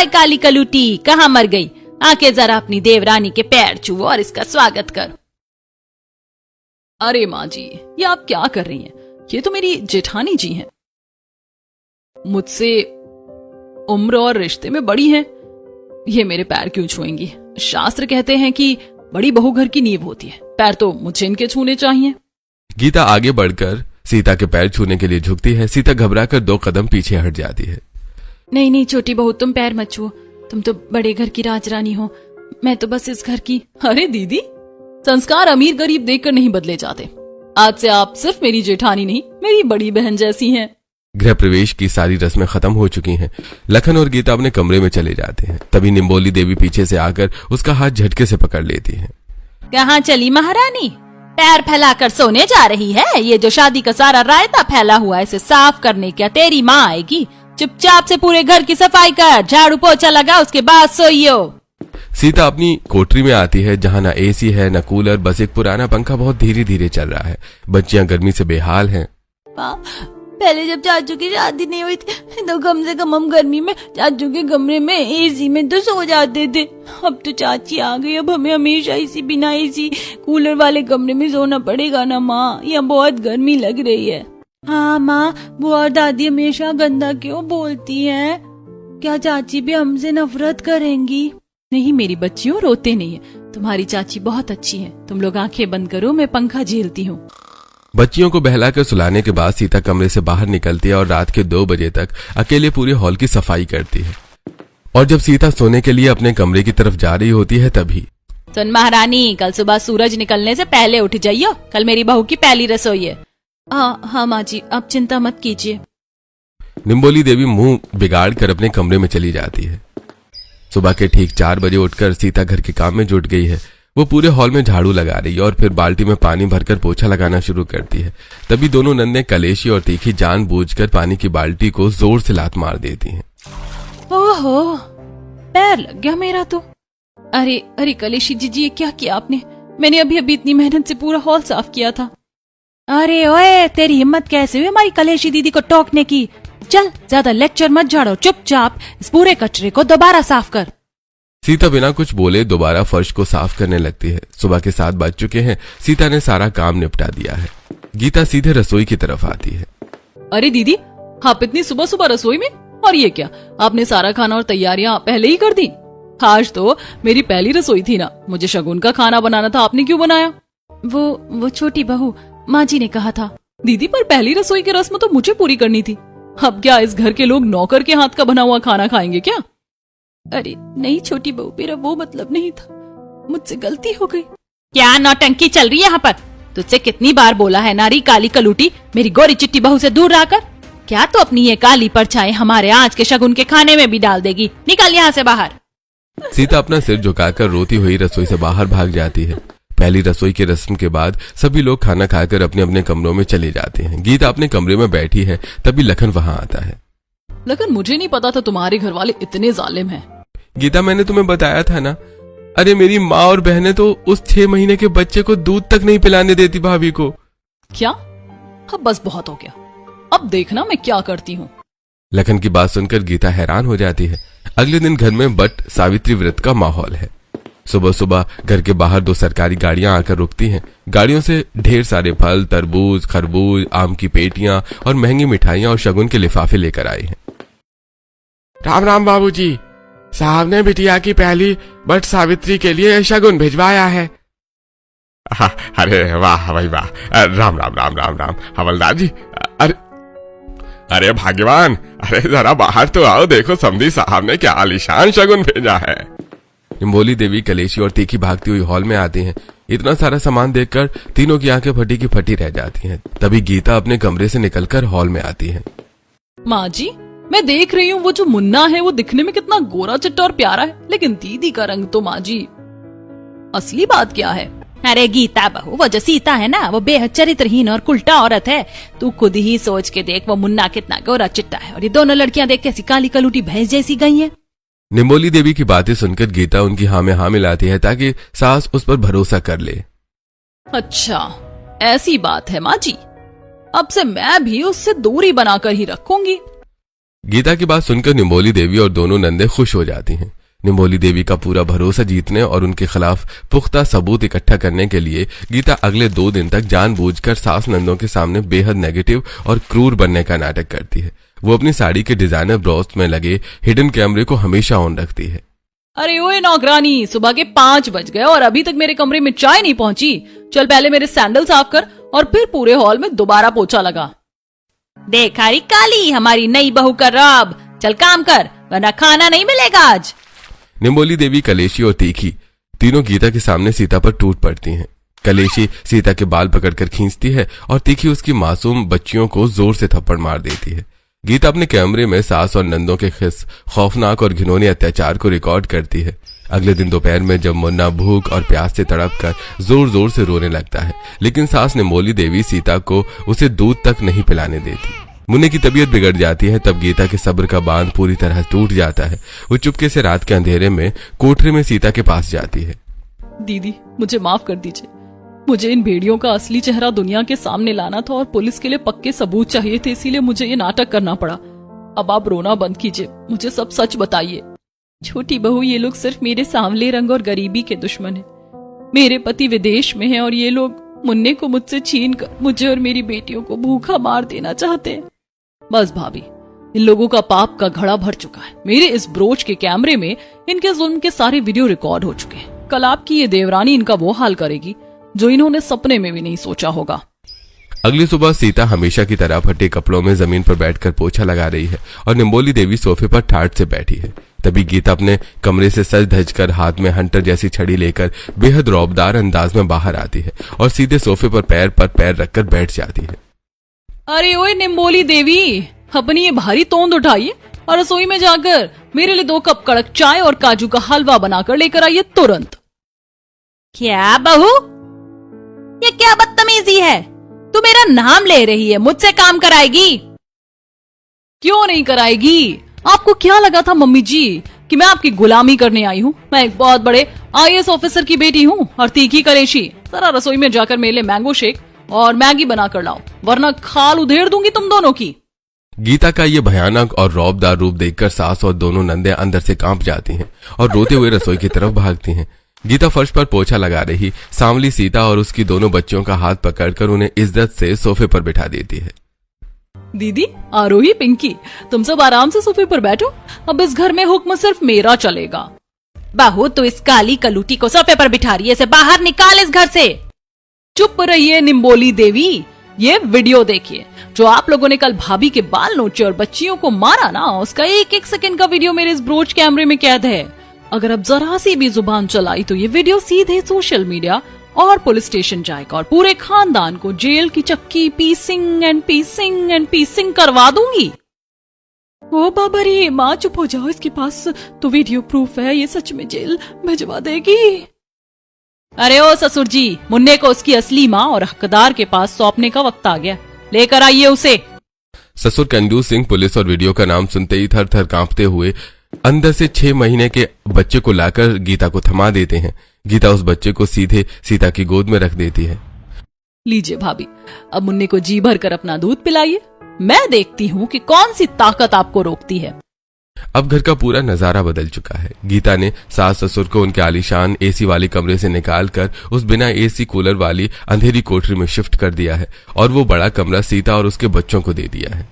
हाय काली कलूटी, कहाँ मर गई? आके जरा अपनी देवरानी के पैर छुओ और इसका स्वागत करो। अरे माँ जी, ये आप क्या कर रही हैं? ये तो मेरी जेठानी जी हैं, मुझसे उम्र और रिश्ते में बड़ी हैं। ये मेरे पैर क्यों छुएंगी? शास्त्र कहते हैं कि बड़ी बहू घर की नींव होती है, पैर तो मुझे इनके छूने चाहिए। गीता आगे बढ़कर सीता के पैर छूने के लिए झुकती है। सीता घबराकर 2 कदम पीछे हट जाती है। नहीं नहीं छोटी बहू, तुम पैर मत छुओ, तुम तो बड़े घर की राजरानी हो, मैं तो बस इस घर की। अरे दीदी, संस्कार अमीर गरीब देखकर नहीं बदले जाते। आज से आप सिर्फ मेरी जेठानी नहीं, मेरी बड़ी बहन जैसी हैं। गृह प्रवेश की सारी रस्में खत्म हो चुकी हैं। लखन और गीता अपने कमरे में चले जाते हैं। तभी निम्बोली देवी पीछे से आकर उसका हाथ झटके से पकड़ लेती है। कहाँ चली महारानी? पैर फैलाकर सोने जा रही है? ये जो शादी का सारा रायता फैला हुआ है, इसे साफ करने क्या तेरी माँ आएगी? चुपचाप से पूरे घर की सफाई कर, झाड़ू पोछा लगा, उसके बाद सोइयो। सीता अपनी कोठरी में आती है, जहाँ न एसी है न कूलर, बस एक पुराना पंखा बहुत धीरे धीरे चल रहा है। बच्चियां गर्मी से बेहाल हैं। पहले जब चाचू की शादी नहीं हुई थी तो कम से कम हम गर्मी में चाचू के कमरे में एसी में तो सो जाते थे। अब तो चाची आ गई, अब हमें हमेशा इसी बिना एसी कूलर वाले कमरे में सोना पड़ेगा ना माँ। यहाँ बहुत गर्मी लग रही है। हाँ माँ, बुआ और दादी हमेशा गंदा क्यों बोलती हैं? क्या चाची भी हमसे नफरत करेंगी? नहीं मेरी बच्चियों, रोते नहीं है, तुम्हारी चाची बहुत अच्छी है। तुम लोग आंखें बंद करो, मैं पंखा झेलती हूँ। बच्चियों को बहलाकर सुलाने के बाद सीता कमरे से बाहर निकलती है और रात के 2 बजे तक अकेले पूरे हॉल की सफाई करती है। और जब सीता सोने के लिए अपने कमरे की तरफ जा रही होती है तभी सुन महारानी, कल सुबह सूरज निकलने से पहले उठ जाइयो, कल मेरी बहू की पहली रसोई है। हाँ माँ जी, आप चिंता मत कीजिए। निम्बोली देवी मुंह बिगाड़ कर अपने कमरे में चली जाती है। सुबह के ठीक 4 बजे उठकर सीता घर के काम में जुट गई है। वो पूरे हॉल में झाड़ू लगा रही है और फिर बाल्टी में पानी भरकर पोछा लगाना शुरू करती है। तभी दोनों नन्हे कलेशी और तीखी जानबूझकर पानी की बाल्टी को जोर से लात मार देती हैं। ओहो, पैर लग गया मेरा तो। अरे अरे कलेशी जी, ये क्या किया आपने? मैंने अभी अभी इतनी मेहनत से पूरा हॉल साफ किया था। अरे ओए, तेरी हिम्मत कैसे हुई हमारी कलेशी दीदी को टोकने की? चल, ज्यादा लेक्चर मत झाड़ो, चुपचाप इस पूरे कचरे को दोबारा साफ कर। सीता बिना कुछ बोले दोबारा फर्श को साफ करने लगती है। सुबह के 7 बज चुके हैं। सीता ने सारा काम निपटा दिया है। गीता सीधे रसोई की तरफ आती है। अरे दीदी, आप इतनी सुबह सुबह रसोई में? और ये क्या, आपने सारा खाना और तैयारियां पहले ही कर दी? आज तो मेरी पहली रसोई थी ना, मुझे शगुन का खाना बनाना था, आपने क्यों बनाया? वो छोटी बहू, माँ जी ने कहा था। दीदी, पर पहली रसोई की रस्म तो मुझे पूरी करनी थी। अब क्या इस घर के लोग नौकर के हाथ का बना हुआ खाना खाएंगे क्या? अरे नहीं छोटी बहू, मेरा वो मतलब नहीं था, मुझसे गलती हो गई। क्या नौटंकी चल रही है यहाँ पर? तुझसे कितनी बार बोला है नारी काली कलूटी, मेरी गोरी चिट्टी बहू से दूर रहकर। क्या तो अपनी ये काली परछाई हमारे आज के शगुन के खाने में भी डाल देगी? निकल यहाँ से बाहर। सीता अपना सिर झुकाकर रोती हुई रसोई से बाहर भाग जाती है। पहली रसोई की रस्म के बाद सभी लोग खाना खाकर अपने अपने कमरों में चले जाते हैं। गीता अपने कमरे में बैठी है, तभी लखन वहां आता है। लखन, मुझे नहीं पता था तुम्हारे घर वाले इतने जालिम हैं। गीता, मैंने तुम्हें बताया था ना। अरे मेरी माँ और बहनें तो उस 6 महीने के बच्चे को दूध तक नहीं पिलाने देती भाभी को। क्या? अब बस बहुत हो गया, अब देखना मैं क्या करती हूँ। लखन की बात सुनकर गीता हैरान हो जाती है। अगले दिन घर में बट सावित्री व्रत का माहौल है। सुबह सुबह घर के बाहर 2 सरकारी गाड़ियां आकर रुकती हैं। गाड़ियों से ढेर सारे फल, तरबूज, खरबूज, आम की पेटियां और महंगी मिठाइयां और शगुन के लिफाफे लेकर आए हैं। राम राम बाबूजी, साहब ने बिटिया की पहली बट सावित्री के लिए शगुन भिजवाया है। अरे वाह भाई वाह, राम राम राम राम राम हवलदार जी। अरे भाग्यवान, अरे जरा बाहर तो आओ, देखो समधी साहब ने क्या आलीशान शगुन भेजा है। निम्बोली देवी, कलेशी और तीखी भागती हुई हॉल में आती हैं। इतना सारा सामान देखकर तीनों की आंखें फटी की फटी रह जाती हैं। तभी गीता अपने कमरे से निकलकर हॉल में आती है। माँ जी, मैं देख रही हूँ वो जो मुन्ना है वो दिखने में कितना गोरा चिट्टा और प्यारा है, लेकिन दीदी का रंग तो माँ जी, असली बात क्या है? अरे गीता बहू, वो जो सीता है ना, वो बेहद चरित्रहीन और उल्टा औरत है। तू खुद ही सोच के देख, वो मुन्ना कितना गोरा चिट्टा है और ये दोनों लड़कियां देख कैसी काली कलूटी भैंस जैसी गई हैं। निम्बोली देवी की बातें सुनकर गीता उनकी हाँ में हाँ मिलाती है ताकि सास उस पर भरोसा कर ले। अच्छा, ऐसी बात है माँ जी, अब से मैं भी उससे दूरी बनाकर ही रखूंगी। गीता की बात सुनकर निम्बोली देवी और दोनों नंदे खुश हो जाती हैं। निम्बोली देवी का पूरा भरोसा जीतने और उनके खिलाफ पुख्ता सबूत इकट्ठा करने के लिए गीता अगले 2 दिन तक जानबूझकर सास नंदों के सामने बेहद नेगेटिव और क्रूर बनने का नाटक करती है। वो अपनी साड़ी के डिजाइनर ब्राउज में लगे हिडन कैमरे को हमेशा ऑन रखती है। अरे ओए नौकरानी, सुबह के 5 बज गए और अभी तक मेरे कमरे में चाय नहीं पहुंची। चल पहले मेरे सैंडल साफ कर और फिर पूरे हॉल में दोबारा पोछा लगा। देखा री काली, हमारी नई बहू का रौब। चल काम कर वरना खाना नहीं मिलेगा आज। निम्बोली देवी, कलेशी और तीखी तीनों गीता के सामने सीता पर टूट पड़ती हैं। कलेशी सीता के बाल पकड़कर खींचती है और तीखी उसकी मासूम बच्चियों को जोर से थप्पड़ मार देती है। गीता अपने कैमरे में सास और नंदों के खौफनाक और घिनौने अत्याचार को रिकॉर्ड करती है। अगले दिन दोपहर में जब मुन्ना भूख और प्यास से तड़प कर जोर जोर से रोने लगता है, लेकिन सास निम्बोली देवी सीता को उसे दूध तक नहीं पिलाने देती। मुन्ने की तबीयत बिगड़ जाती है। तब गीता के सब्र का बांध पूरी तरह टूट जाता है। वो चुपके से रात के अंधेरे में कोठरी में सीता के पास जाती है। दीदी, मुझे माफ कर दीजिए। मुझे इन भेड़ियों का असली चेहरा दुनिया के सामने लाना था और पुलिस के लिए पक्के सबूत चाहिए थे, इसीलिए मुझे ये नाटक करना पड़ा। अब आप रोना बंद कीजिए, मुझे सब सच बताइए। छोटी बहू, ये लोग सिर्फ मेरे सांवले रंग और गरीबी के दुश्मन हैं। मेरे पति विदेश में हैं और ये लोग मुन्ने को मुझसे छीन कर मुझे और मेरी बेटियों को भूखा मार देना चाहते हैं। बस भाभी, इन लोगों का पाप का घड़ा भर चुका है। मेरे इस ब्रोच के कैमरे में इनके जुल्म के सारे वीडियो रिकॉर्ड हो चुके हैं। कल आपकी ये देवरानी इनका वो हाल करेगी जो इन्होंने सपने में भी नहीं सोचा होगा। अगली सुबह सीता हमेशा की तरह फटे कपड़ों में जमीन पर बैठकर पोछा लगा रही है और निम्बोली देवी सोफे पर ठाठ से बैठी है। तभी गीता अपने कमरे से सज धज कर हाथ में हंटर जैसी छड़ी लेकर बेहद रौबदार अंदाज में बाहर आती है और सीधे सोफे पर पैर रखकर बैठ जाती है। अरे ओए निम्बोली देवी, अपनी ये भारी तोंद उठाइए और रसोई में जाकर मेरे लिए 2 कप कड़क चाय और काजू का हलवा बनाकर लेकर आइए तुरंत। क्या बहू, ये क्या बदतमीजी है? तू मेरा नाम ले रही है, मुझसे काम कराएगी? क्यों नहीं कराएगी? आपको क्या लगा था मम्मी जी कि मैं आपकी गुलामी करने आई हूँ? मैं एक बहुत बड़े IAS ऑफिसर की बेटी हूँ। और तीखी कलेशी, जरा रसोई में जाकर मेरे लिए मैंगो शेक और मैगी बना कर लाओ, वरना खाल उधेड़ दूंगी तुम दोनों की। गीता का ये भयानक और रौबदार रूप देखकर सास और दोनों नंदे अंदर से कांप जाती हैं और रोते हुए रसोई की तरफ भागती हैं। गीता फर्श पर पोछा लगा रही सांवली सीता और उसकी दोनों बच्चियों का हाथ पकड़कर उन्हें इज्जत से सोफे पर बिठा देती है। दीदी, आरोही, पिंकी, तुम सब आराम से सोफे पर बैठो। अब इस घर में हुक्म सिर्फ मेरा चलेगा। बहू, तू इस काली कलूटी को सोफे पर बिठा रही है, इसे बाहर निकाल इस घर से। चुप रहिए निम्बोली देवी। ये वीडियो देखिए जो आप लोगों ने कल भाभी के बाल नोचे और बच्चियों को मारा ना, उसका 1-1 सेकंड का वीडियो मेरे इस ब्रोच कैमरे में कैद है। अगर अब जरा सी भी जुबान चलाई तो ये वीडियो सीधे सोशल मीडिया और पुलिस स्टेशन जाएगा और पूरे खानदान को जेल की चक्की पीसिंग करवा दूंगी। ओ बाबा रे, माँ चुप हो जाओ, इसके पास तो वीडियो प्रूफ है, ये सच में जेल भिजवा देगी। अरे ओ ससुर जी, मुन्ने को उसकी असली माँ और हकदार के पास सौंपने का वक्त आ गया, लेकर आइए उसे। ससुर कंजूस सिंह पुलिस और वीडियो का नाम सुनते ही थर थर कांपते हुए अंदर से 6 महीने के बच्चे को लाकर गीता को थमा देते हैं। गीता उस बच्चे को सीधे सीता की गोद में रख देती है। लीजिए भाभी, अब मुन्ने को जी भर कर अपना दूध पिलाइए। मैं देखती हूँ कि कौन सी ताकत आपको रोकती है। अब घर का पूरा नजारा बदल चुका है। गीता ने सास ससुर को उनके आलीशान एसी वाले कमरे से निकालकर उस बिना एसी कूलर वाली अंधेरी कोठरी में शिफ्ट कर दिया है और वो बड़ा कमरा सीता और उसके बच्चों को दे दिया है।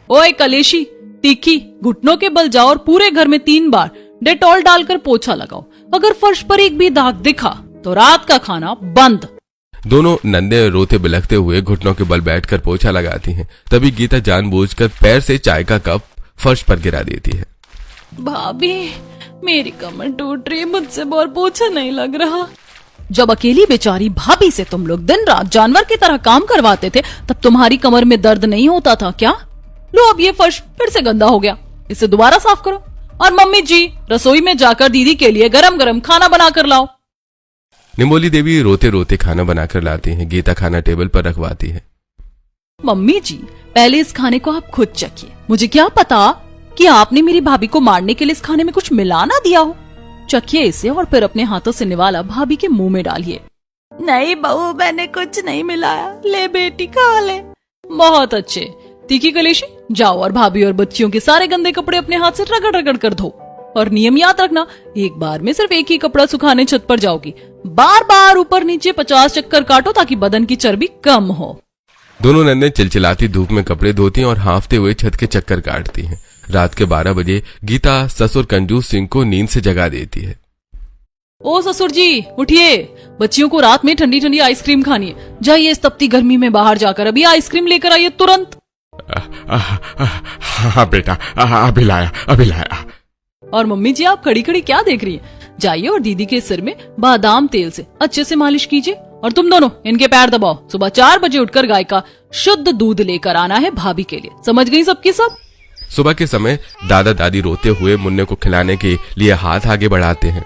ओए कलेशी, तीखी, घुटनों के बल जाओ और पूरे घर में 3 बार डेटॉल डालकर पोछा लगाओ। अगर फर्श पर एक भी दाग दिखा तो रात का खाना बंद। दोनों नंदे रोते बिलखते हुए घुटनों के बल बैठकर पोछा लगाती हैं। तभी गीता जानबूझकर पैर से चाय का कप फर्श पर गिरा देती है। भाभी, मेरी कमर टूट रही, मुझसे और पोछा नहीं लग रहा। जब अकेली बेचारी भाभी से तुम लोग दिन रात जानवर की तरह काम करवाते थे तब तुम्हारी कमर में दर्द नहीं होता था क्या? लो, अब ये फर्श फिर से गंदा हो गया, इसे दोबारा साफ करो। और मम्मी जी, रसोई में जाकर दीदी के लिए गरम गरम खाना बनाकर लाओ। निम्बोली देवी रोते रोते खाना बनाकर लाती हैं। गीता खाना टेबल पर रखवाती है। मम्मी जी, पहले इस खाने को आप खुद चखिए। मुझे क्या पता कि आपने मेरी भाभी को मारने के लिए इस खाने में कुछ मिला ना दिया हो। चखिए इसे और फिर अपने हाथों से निवाला भाभी के मुंह में डालिए। नहीं बहू, मैंने कुछ नहीं मिलाया, ले बेटी खा ले। बहुत अच्छे, तीखी कलेशी, जाओ और भाभी और बच्चियों के सारे गंदे कपड़े अपने हाथ से रगड़ रगड़ कर धो। और नियम याद रखना, एक बार में सिर्फ एक ही कपड़ा सुखाने छत पर जाओगी। बार बार ऊपर नीचे 50 चक्कर काटो ताकि बदन की चर्बी कम हो। दोनों नन्दें चिलचिलाती धूप में कपड़े धोती और हाँफते हुए छत के चक्कर काटती हैं। रात के 12 बजे गीता ससुर कंजूस सिंह को नींद से जगा देती है। ओ ससुर जी उठिए, बच्चियों को रात में ठंडी ठंडी आइसक्रीम खानी है। जाइए इस तपती गर्मी में बाहर जाकर अभी आइसक्रीम लेकर आइए तुरंत। हाँ बेटा, अभी लाया। और मम्मी जी आप खड़ी खड़ी क्या देख रही हैं? जाइए और दीदी के सिर में बादाम तेल से अच्छे से मालिश कीजिए। और तुम दोनों इनके पैर दबाओ। सुबह 4 बजे उठकर गाय का शुद्ध दूध लेकर आना है भाभी के लिए। समझ गई सबकी सब? सुबह के समय दादा दादी रोते हुए मुन्ने को खिलाने के लिए हाथ आगे बढ़ाते हैं।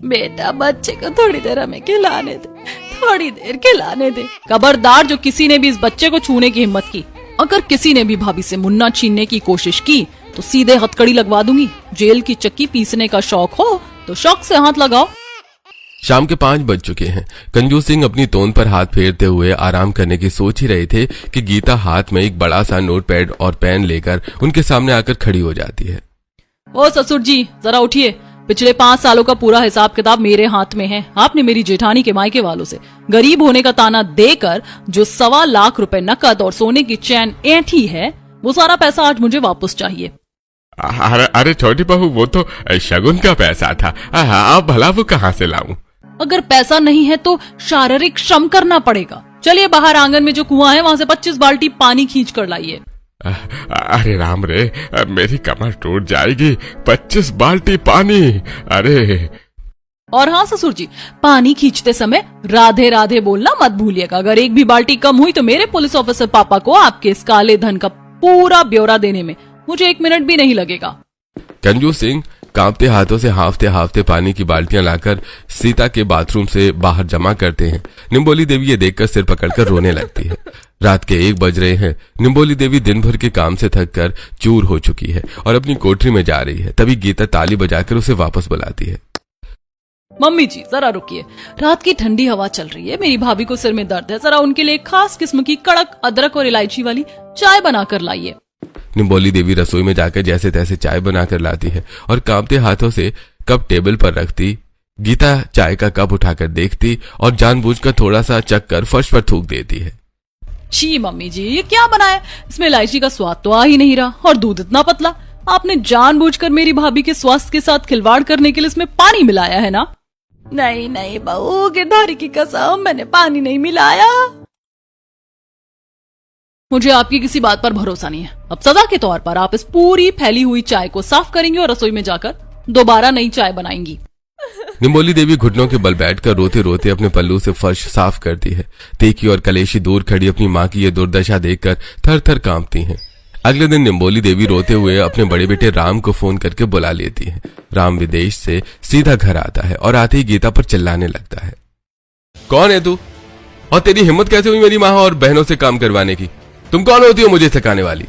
बेटा बच्चे को थोड़ी देर हमें खिलाने दे, थोड़ी देर खिलाने दे। खबरदार जो किसी ने भी इस बच्चे को छूने की हिम्मत की, अगर किसी ने भी भाभी से मुन्ना छीनने की कोशिश की तो सीधे हथकड़ी लगवा दूंगी। जेल की चक्की पीसने का शौक हो तो शौक से हाथ लगाओ। शाम के 5 बज चुके हैं। कंजू सिंह अपनी तोंद पर हाथ फेरते हुए आराम करने की सोच ही रहे थे कि गीता हाथ में एक बड़ा सा नोटपैड और पेन लेकर उनके सामने आकर खड़ी हो जाती है। ओ ससुर जी जरा उठिए, पिछले 5 सालों का पूरा हिसाब किताब मेरे हाथ में है। आपने मेरी जेठानी के मायके वालों से गरीब होने का ताना देकर जो 1.25 लाख रुपए नकद और सोने की चैन ऐंठी है, वो सारा पैसा आज मुझे वापस चाहिए। अरे छोटी बहू, वो तो शगुन का पैसा था। अब भला वो कहाँ से लाऊं? अगर पैसा नहीं है तो शारीरिक श्रम करना पड़ेगा। चलिए बाहर आंगन में जो कुआं है वहां से 25 बाल्टी पानी खींच कर लाइए। अरे राम रे, मेरी कमर टूट जाएगी। 25 बाल्टी पानी, अरे। और हाँ ससुर जी, पानी खींचते समय राधे राधे बोलना मत भूलिएगा। अगर एक भी बाल्टी कम हुई तो मेरे पुलिस ऑफिसर पापा को आपके इस काले धन का पूरा ब्यौरा देने में मुझे 1 मिनट भी नहीं लगेगा। कंजू सिंह कांपते हाथों से हाफते हाफते पानी की बाल्टियां लाकर सीता के बाथरूम से बाहर जमा करते हैं। निम्बोली देवी ये देखकर सिर पकड़कर रोने लगती है। रात के 1 बज रहे हैं। निम्बोली देवी दिन भर के काम से थक कर चूर हो चुकी है और अपनी कोठरी में जा रही है। तभी गीता ताली बजाकर उसे वापस बुलाती है। मम्मी जी जरा रुकिए, रात की ठंडी हवा चल रही है, मेरी भाभी को सिर में दर्द है। जरा उनके लिए खास किस्म की कड़क अदरक और इलायची वाली चाय बनाकर लाइए। निम्बोली देवी रसोई में जाकर जैसे तैसे चाय बनाकर लाती है और कांपते हाथों से कप टेबल पर रखती। गीता चाय का कप उठाकर देखती और जानबूझकर थोड़ा सा चक्कर फर्श पर थूक देती है। छी मम्मी जी, ये क्या बनाया? इसमें इलायची का स्वाद तो आ ही नहीं रहा और दूध इतना पतला। आपने जानबूझकर मेरी भाभी के स्वास्थ्य के साथ खिलवाड़ करने के लिए इसमें पानी मिलाया है ना? नहीं बहू, गिरधारी की कसम, मैंने पानी नहीं मिलाया। मुझे आपकी किसी बात पर भरोसा नहीं है। अब सजा के तौर पर आप इस पूरी फैली हुई चाय को साफ करेंगी और रसोई में जाकर दोबारा नई चाय बनाएंगी। निम्बोली देवी घुटनों के बल बैठकर रोते रोते अपने पल्लू से फर्श साफ करती है। तीखी और कलेशी दूर खड़ी अपनी माँ की ये दुर्दशा देखकर थर थर कांपती हैं। अगले दिन निम्बोली देवी रोते हुए अपने बड़े बेटे राम को फोन करके बुला लेती है। राम विदेश से सीधा घर आता है और आते ही गीता पर चिल्लाने लगता है। कौन है तू? और तेरी हिम्मत कैसे हुई मेरी माँ और बहनों से काम करवाने की? तुम कौन होती हो मुझे सिखाने वाली?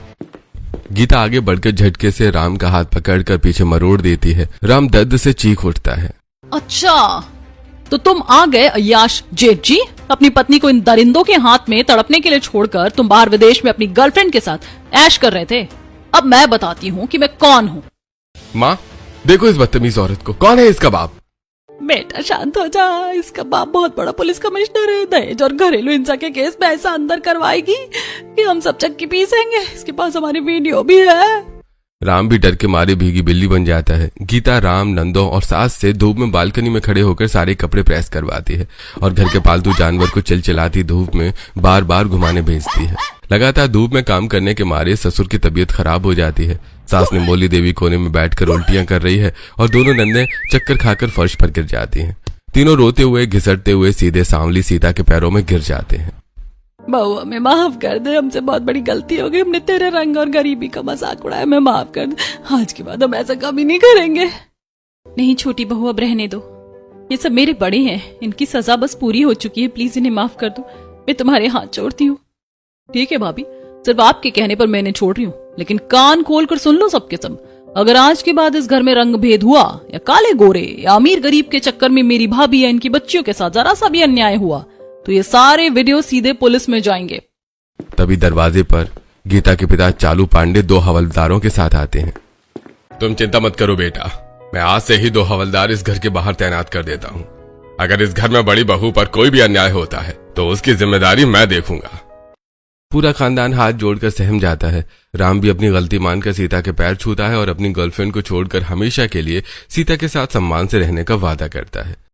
गीता आगे बढ़कर झटके से राम का हाथ पकड़कर पीछे मरोड़ देती है। राम दर्द से चीख उठता है। अच्छा, तो तुम आ गए अय्याश जेठ जी। अपनी पत्नी को इन दरिंदों के हाथ में तड़पने के लिए छोड़कर तुम बाहर विदेश में अपनी गर्लफ्रेंड के साथ ऐश कर रहे थे। अब मैं बताती हूँ कि मैं कौन हूँ। माँ देखो इस बदतमीज औरत को, कौन है इसका बाप? बेटा शांत हो जा, इसका बाप बहुत बड़ा पुलिस कमिश्नर है। दहेज और घरेलू हिंसा के केस में ऐसा अंदर करवाएगी कि हम सब चक्की पीसेंगे। इसके पास हमारी वीडियो भी है। राम भी डर के मारे भीगी बिल्ली बन जाता है। गीता राम, नंदो और सास से धूप में बालकनी में खड़े होकर सारे कपड़े प्रेस करवाती है और घर के पालतू जानवर को चिलचिलाती धूप में बार बार घुमाने भेजती है। लगातार धूप में काम करने के मारे ससुर की तबीयत खराब हो जाती है। सास निम्बोली देवी कोने में बैठकर उल्टियां कर रही है और दोनों नंदे चक्कर खाकर फर्श पर गिर जाती हैं। तीनों रोते हुए घिसटते हुए सीधे सांवली सीता के पैरों में गिर जाते हैं। बहू हमें माफ कर दे, हमसे बहुत बड़ी गलती हो गई। हमने तेरे रंग और गरीबी का मजाक उड़ाया, हमें माफ कर दे। आज के बाद हम ऐसा कभी नहीं करेंगे। नहीं छोटी बहू, अब रहने दो। ये सब मेरे बड़े हैं, इनकी सजा बस पूरी हो चुकी है। प्लीज इन्हें माफ कर दो, मैं तुम्हारे हाथ छोड़ती हूँ। ठीक है भाभी, सिर्फ आपके कहने पर मैंने छोड़ रही हूँ, लेकिन कान खोल कर सुन लो सबके सब। अगर आज के बाद इस घर में रंग भेद हुआ या काले गोरे या अमीर गरीब के चक्कर में मेरी भाभी या इनकी बच्चियों के साथ जरा सा भी अन्याय हुआ तो ये सारे वीडियो सीधे पुलिस में जाएंगे। तभी दरवाजे पर गीता के पिता चालू पांडे 2 हवलदारों के साथ आते हैं। तुम चिंता मत करो बेटा, मैं आज से ही 2 हवलदार इस घर के बाहर तैनात कर देता हूँ। अगर इस घर में बड़ी बहू पर कोई भी अन्याय होता है तो उसकी जिम्मेदारी मैं देखूंगा। पूरा खानदान हाथ जोड़कर सहम जाता है। राम भी अपनी गलती मानकर सीता के पैर छूता है और अपनी गर्लफ्रेंड को छोड़कर हमेशा के लिए सीता के साथ सम्मान से रहने का वादा करता है।